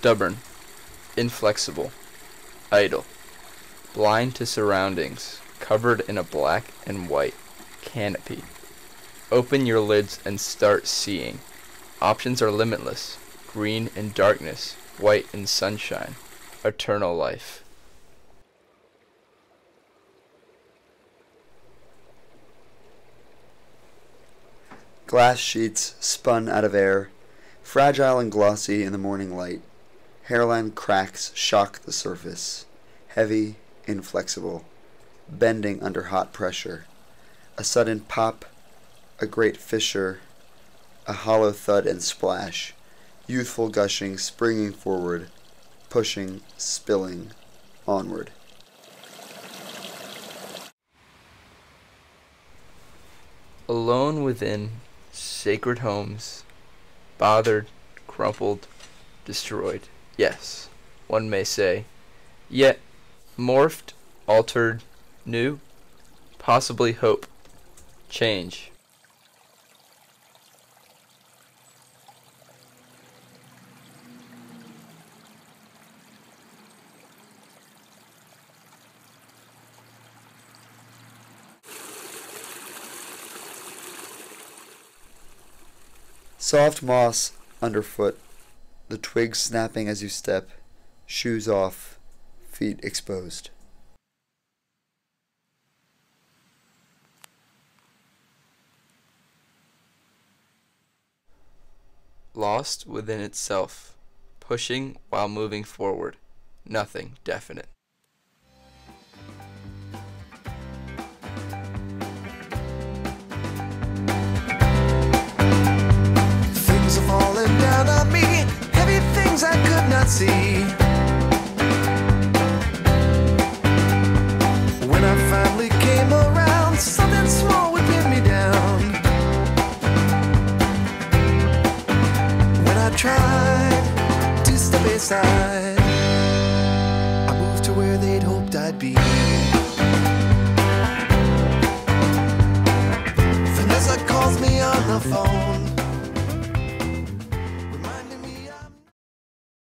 stubborn, inflexible, idle, blind to surroundings, covered in a black and white canopy. Open your lids and start seeing. Options are limitless, green in darkness, white in sunshine, eternal life. Glass sheets spun out of air, fragile and glossy in the morning light. Hairline cracks shock the surface, heavy, inflexible, bending under hot pressure. A sudden pop, a great fissure, a hollow thud and splash, youthful gushing, springing forward, pushing, spilling, onward. Alone within sacred homes, bothered, crumpled, destroyed. Yes, one may say. Yet, morphed, altered, new, possibly hope, change. Soft moss underfoot, the twigs snapping as you step, shoes off, feet exposed. Lost within itself, pushing while moving forward, nothing definite. Things are falling down on me, heavy things I could not see. When I finally came around, something small would pin me down. When I tried to step aside, I moved to where they'd hoped I'd be. Vanessa calls me on the phone.